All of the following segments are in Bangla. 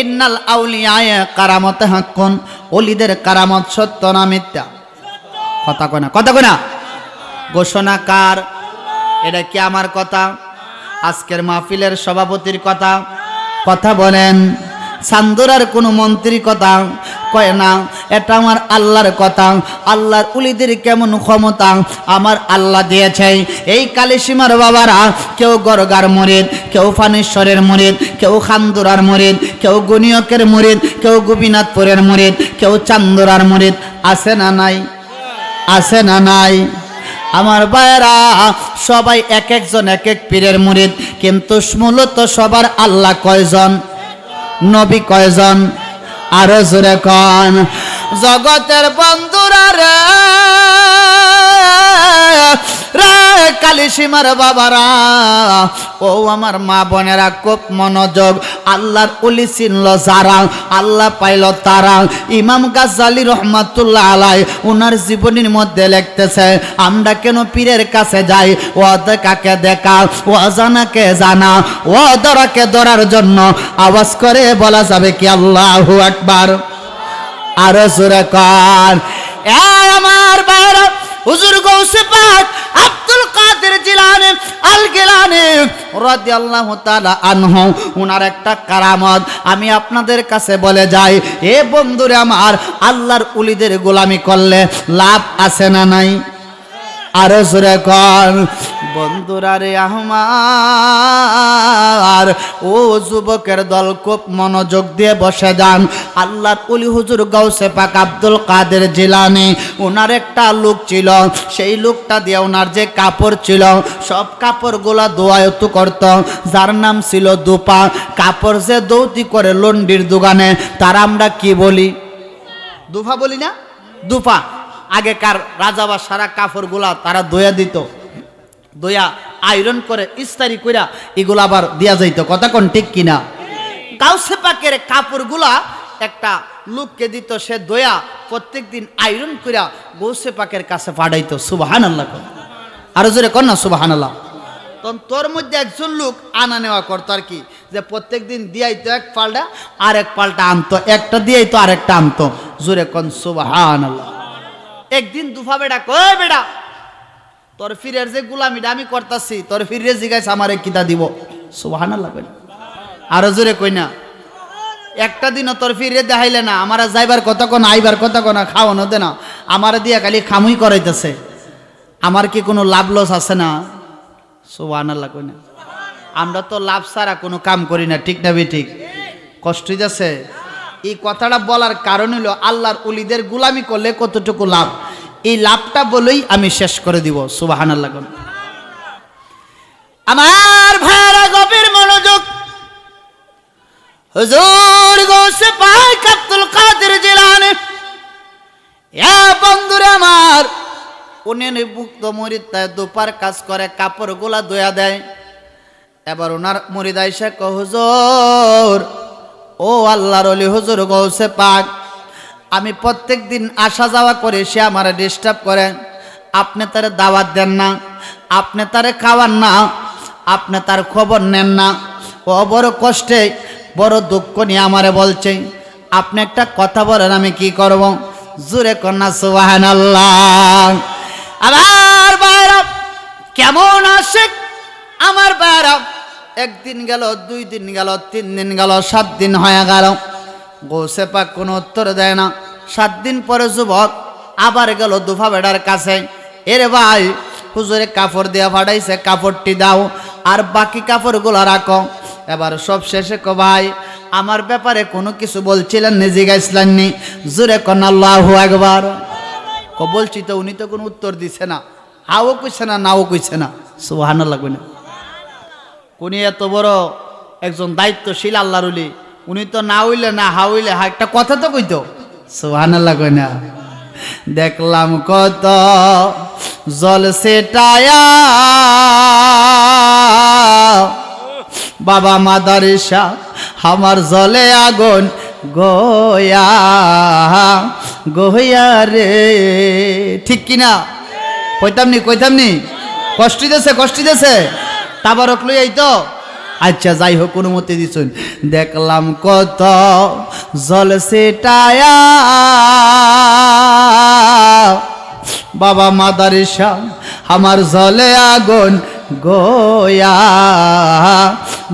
ইন্নাল আউলিয়া কারামত হাক্কুন, ওলিদের কারামত সত্য না মিথ্যা? কথা কয় না, কথা কয় না। ঘোষণাকার এটা কি আমার কথা? আজকের মাহফিলের সভাপতির কথা? কথা বলেন। চান্দুরার কোনো মন্ত্রী কথা কয় না, এটা আমার আল্লাহর কথা। আল্লাহর উলিদের কেমন ক্ষমতা আমার আল্লাহ দিয়েছে। এই কালিসীমার বাবারা কেউ গরগার মুরিদ, কেউ ফানেশ্বরের মুরিদ, কেউ খান্দুরার মুরিদ, কেউ গুনিয়কের মুরিদ, কেউ গোপীনাথপুরের মুরিদ, কেউ চান্দুরার মুরিদ। আছে না নাই? আছে না নাই? আমার ভাইরা সবাই এক একজন এক এক পীরের মুরিদ, কিন্তু মূলত সবার আল্লাহ কয়জন? নবী কয়জন? আরো জোরে কন। জগতের বন্ধুরা রে রে কালিসীমার বাবারা, ও আমার মা বোনেরা খুব মনোযোগ। আল্লাহর ওলি চিনল যারা, আল্লাহ পাইল তারা। ইমাম গাজ্জালী রহমাতুল্লাহ আলাই ওনার জীবনীর মধ্যে লিখতেছে, আমরা কেন পীরের কাছে যাই? ও কাকে দেখা, ও জানাকে জানা, ও ধরাকে ধরার জন্য আওয়াজ করে বলা যাবে কি আল্লাহু আকবার? আরো জোরে কর। আমার বাইরা হুজুর গৌসে পাক আব্দুল কাদের জিলানী আল গিলানী রাদিয়াল্লাহু তাআলা আনহু, ওনার একটা কারামত আমি আপনাদের কাছে বলে যাই। এ বন্ধুরে আমার, আল্লাহর ওলিদের গোলামি করলে লাভ আছে না নাই? আরো জোরে কর। বন্ধুরা রে আমার, ও যুবকের দল খুব মনোযোগ দিয়ে বসে যান। আল্লাহর ওলি হুজুর গাউসে পাক আব্দুল কাদের জিলানী, ওনার একটা লোক ছিল। সেই লোকটা দিয়ে ওনার যে কাপড় ছিল সব কাপড়গুলা দোয়ায়ত করত, যার নাম ছিল দুপা। কাপড় যে দৌতি করে লন্ডির দোকানে, তার আমরা কি বলি? দুফা বলি না? দুপা। আগেকার রাজাবা সারা কাপড়গুলা তারা দইয়া দিত, দইয়া আয়রন করে ইস্তারি কইরা এগুলা আবার দিয়া যাইতো। কথা কোন ঠিক কিনা? গাউসে পাকের কাপড়গুলা একটা লোককে দিত, সে দয়া প্রত্যেক দিন আয়রন কইরা গাউসে পাকের কাছে পাঠাইতো। সুবহানাল্লাহ। আরো জোরে কর না সুবহানাল্লাহ। তখন তোর মধ্যে একজন লোক আনা নেওয়া করতো আর কি, যে প্রত্যেক দিন দিয়াইতো এক পাল্টা আর এক পাল্টা আনতো, একটা দিয়াইতো আর একটা আনতো। জোরে কন সুবহানাল্লাহ। একদিন দুফা বেটা কই, বেটা তোর ফিরের যে গুলামিটা আমি করতাছি, তোর ফিরে জিগাইছে আমারে কিতা দিব? সুবহানাল্লাহ কই না? আরো জোরে কই না? একটা দিনও তোর ফিরে দেখাইলে না, আমার যাইবার কথা কোন, আইবার কথা কোন, খাওয়ানো দে না, আমার দিয়া খালি খামুই করাইতেছে। আমার কি কোনো লাভ লস আছে না? সুবহানাল্লাহ কই না? আমরা তো লাভ ছাড়া কোনো কাম করি না, ঠিক না ঠিক? কষ্ট হইতেছে। এই কথাটা বলার কারণ হলো আল্লাহর ওলিদের গোলামি করলে কতটুকু লাভ, এই লাভটা বলেই আমি শেষ করে দিব। সুবহানাল্লাহ। আমার ভাইরা গভীর মনোযোগ। হুজুর গৌসে পাক আব্দুল কাদের জিলানী, এ বন্ধুরা আমার, উনি মুক্ত মুরিদ দুপার কাজ করে, কাপড়গুলা দয়া দেয়। এবার ওনার মুরিদ আইসা কয়, হুজুর, ও আল্লাহর ওলি হুজুর গৌসে পাক, আমি প্রত্যেক দিন আসা যাওয়া করে, সে আমার ডিস্টার্ব করে। আপনি তারে দাওয়াত দেন না, আপনি তারে খাওয়ান না, আপনি তার খবর নেন না। ও বড় কষ্টে বড় দুঃখ নিয়ে আমারে বলছে, আপনি একটা কথা বলেন আমি কি করব? জোরে কন্যা সুবহানাল্লাহ। আমার বাইরা কেমন আশিক আমার বাইরা, একদিন গেল, 2 দিন গেল, 3 দিন গেল, 7 দিন হয়ে গেল, গৌসে পাক কোনো উত্তর দেয় না। 7 দিন পরে যুবক আবার গেল দুফা বেড়ার কাছে, এরে ভাই হুজুরে কাপড় দিয়া ফাটাইছে, কাপড়টি দাও আর বাকি কাপড়গুলো রাখো। এবার সব শেষে কো, ভাই আমার ব্যাপারে কোনো কিছু বলছিলেন নিজে গাইছিলেন নি? জোরে কন আল্লাহু আকবার। কো বলছি তো, উনি তো কোনো উত্তর দিছে না, হাও কইছে না, নাও কইছে না। সুবহানাল্লাহ কই না? উনি এত বড় একজন দায়িত্বশীল আল্লাহর ওলি, উনি তো না হইলে না, হা হইলে হা, একটা কথা তো কইতো। সুবহানাল্লাহ কই না? দেখলাম কত জল সেটায়া বাবা মাদারিসা, আমার জলে আগুন গোয়া গোয়া রে। ঠিক কিনা? কইতামনি কইতামনি? কষ্ট দিতেছে, কষ্ট দিতেছে। তাবারক লই আইতো, আচ্ছা যাই হোক অনুমতি দিছেন। দেখলাম কত জল সেটায়া বাবা মাদারিসা আমার জলে আগুন গোয়া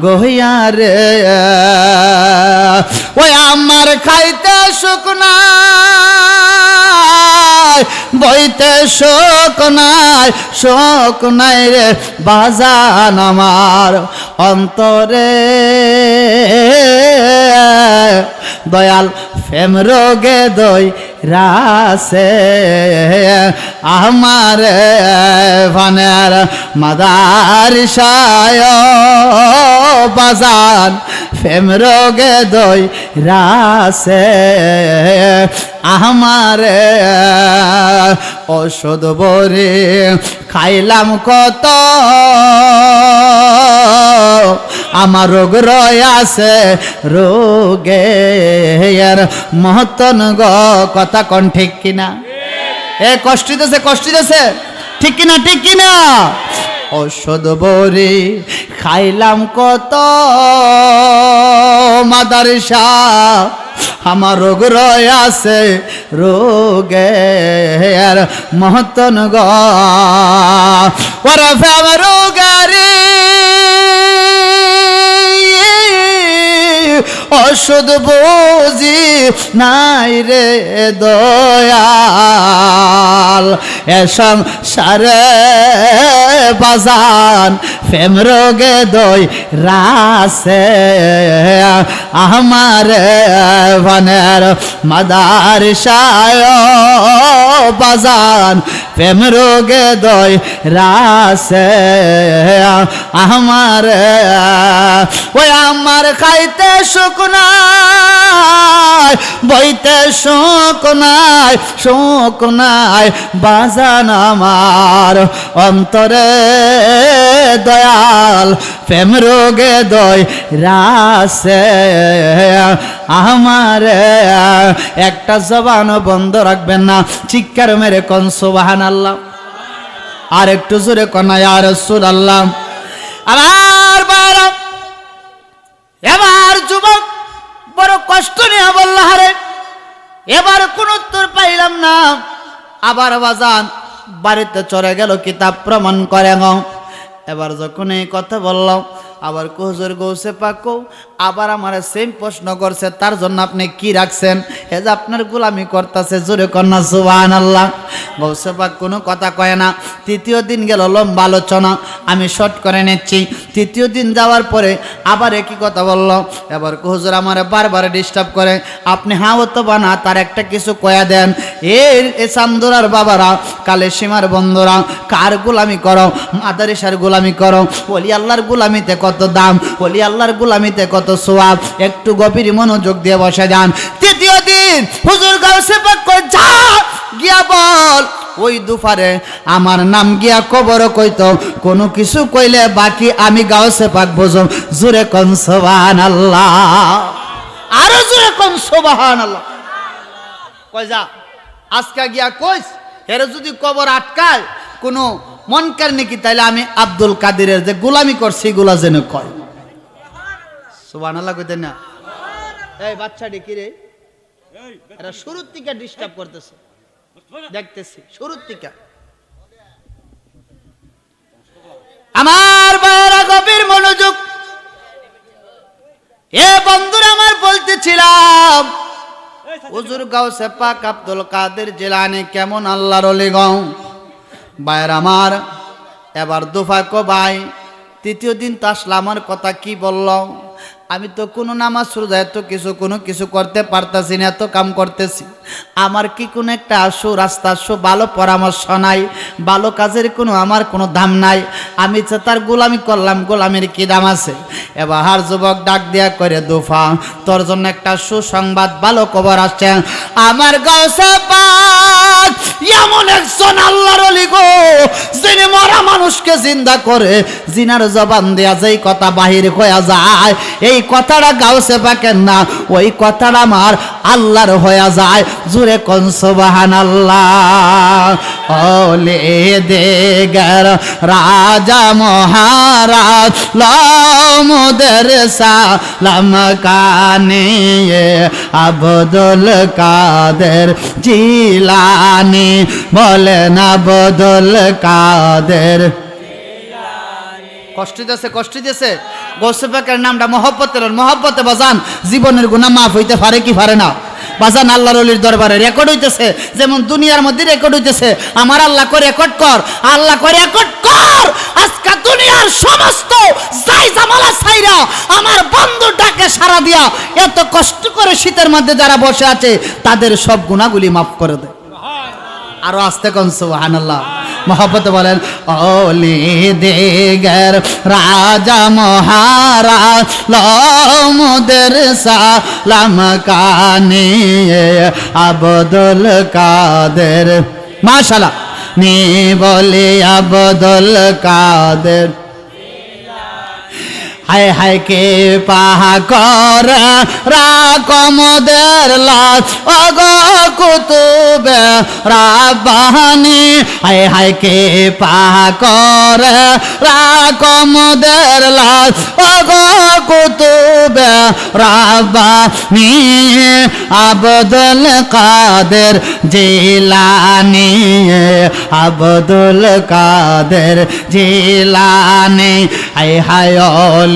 গোয়া রে ওই আমার খাইতে সুখ নাই বইতে শোক নাই রে বাজান আমার অন্তরে দয়াল ফেম রোগে দই রাসে আমার ভানের মাদারিসায় বাজান ফেম রোগে দই রাসে আমার ওষুধ বরে খাইলাম কত আমার রোগ রয় আছে রোগে মহতন গ কথা কন ঠিক কিনা এ কষ্ট দিতেছে ঠিক কিনা ঔষধ বরে খাইলাম কত মাদারিসা আমার রোগ রয় আছে রোগে মহতন গ ওরা ফেম রোগারি ওষুধ বুঝি নাই রে দয়াল এসং সারে বাজান ফেম রোগে দই রাসে আমার ভানের মাদারিসায় বাজান ফেম রোগে দই রাসে আমার ওই আমার খাইতে সুখ নাই বইতে শোক নাই বাজান আমার অন্তরে দয়াল প্রেম রোগে দই রাসে আমার একটা জবান বন্ধ রাখবেন না চিৎকার মেরে কোন সুবহানাল্লাহ আর একটু জোরে কোন ইয়া রাসূলুল্লাহ আমার বারা এবার যুবক বড় কষ্ট নিয়ে বলল হারে এবার কোন উত্তর পাইলাম না আবার বাজান বাড়িতে চলে গেল কিতাব প্রমাণ করে এবার যখন এই কথা বললাম আবার হুজুর গৌসে পাক আবার আমার সেম প্রশ্ন করছে তার জন্য আপনি কি রাখছেন এই যে আপনার গোলামি করতেছে জোরে কন্যা সুবহানাল্লাহ গৌসে পাক কোনো কথা কয় না তৃতীয় দিন গেল লম্বা আলোচনা আমি শর্ট করে নিচ্ছি তৃতীয় দিন যাওয়ার পরে আবার একই কথা বলল এবার হুজুর আমার বারবার ডিস্টার্ব করে আপনি হ্যাঁ অথবা না তার একটা কিছু কয়া দেন এ চান্দুরার বাবারা কালে সীমার বন্ধুরা কার গোলামি করো মাদারিসার গোলামি করো ওলি আল্লাহর গোলামিতে কত দাম ওলি আল্লাহর গোলামিতে কত সওয়াব একটু গভীর মনোযোগ দিয়ে বসে যান তৃতীয় দিন হুজুর গাউসে পাক কই যা গিয়া বল ওই দুপারে আমার নাম গিয়া কবর কইতো কোনো কিছু কইলে বাকি আমি গাউসে পাক বুঝো জোরে কোন সুবহানাল্লাহ আরো জোরে কোন সুবহানাল্লাহ কই যা আজকে গিয়া কইস এর যদি কবর আটকায় কোনো মনকার নাকি তাইলে আমি আব্দুল কাদিরের যে গোলামি করছি গুলা যেন কয় সুবহানাল্লাহ কইতেন না এই বাচ্চাটি কি রে এরা শুরুর থেকে ডিস্টার্ব করতেছে দেখতেছি শুরুর থেকে আমার বাইরা গভীর মনোযোগ এ বন্ধুরা আমার বলতেছিলাম হুজুর গাউসে পাক আব্দুল কাদের জিলানী কেমন আল্লাহর ওলি গো বাইর আমার এবার দুফা কো ভাই তৃতীয় দিন তো আসলাম আমার কথা কি বলল আমি তো কোনো নামাজ রোজা এত কিছু কোনো কিছু করতে পারতাছি না এত কাম করতেছি আমার কি কোনো একটা রাস্তা ভালো পরামর্শ নাই ভালো কাজের কোনো আমার কোনো দাম নাই আমি তো তার গোলামি করলাম গোলামির কি দাম আছে এবার হার যুবক ডাক দেয়া করে দুফা তোর জন্য একটা সুসংবাদ ভালো খবর আসছে আমার গাউসে পাক এমন একজন আল্লাহর ওলি গো যিনি মরা মানুষকে জিন্দা করে জিনার জবান দেয়া যেই কথা বাহির হয়ে যায় এই কথাটা গাউসে পাকের না ওই কথাটা আমার আল্লাহর হয়ে যায় জোরে কোন সুবহানাল্লাহ ওলে দেগর রাজা মহারাজ লমদের সালাম কানে আব্দুল কাদের জিলানি বলেন আব্দুল কাদের। কষ্ট দিতেছে গৌসে পাকের নামটা মহব্বতে বাজান জীবনের গুনাহ মাফ হইতে পারে কি পারে না বাজান? আল্লাহর ওলির দরবারে রেকর্ড হইতেছে, যেমন দুনিয়ার মধ্যে রেকর্ড হইতেছে। আমার আল্লাহ করে রেকর্ড কর, আল্লাহ করে রেকর্ড কর। আজকে দুনিয়ার সমস্ত যাই জামালা ছাইরা আমার বন্ধুটাকে সারা দিয়া এত কষ্ট করে শীতের মধ্যে যারা বসে আছে তাদের সব গুনাহগুলি মাফ করে দেয়। আরো আস্তে কোন সুবহানাল্লাহ। মহব্বতে বলেন ওলি দেগর রাজা মহারাজ লমদের সালাম কানে আব্দুল কাদের। মাশাআল্লাহ নি বলে আব্দুল কাদের। হায় হায় কে পাহা কর রাকমদের লাজ অগো কুতুবে রাব্বানি। হায় হায় কে পাহা কর রাকমদের লাজ অগো কুতুবে রাব্বানি। আব্দুল কাদের জিলানি আব্দুল কাদের জিলানি। হায় হায় ওলে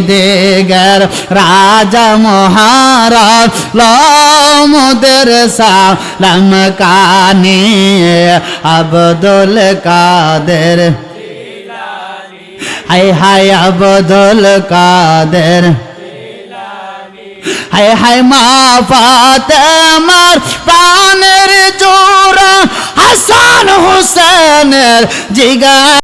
দেগর রাজা মহারাজ লমদের সালাম কানে আব্দুল কাদের। হায় হায় আব্দুল কাদের। হায় হায় মা ফাতেমার প্রাণের জোড়া হাসান হোসেনের জিগার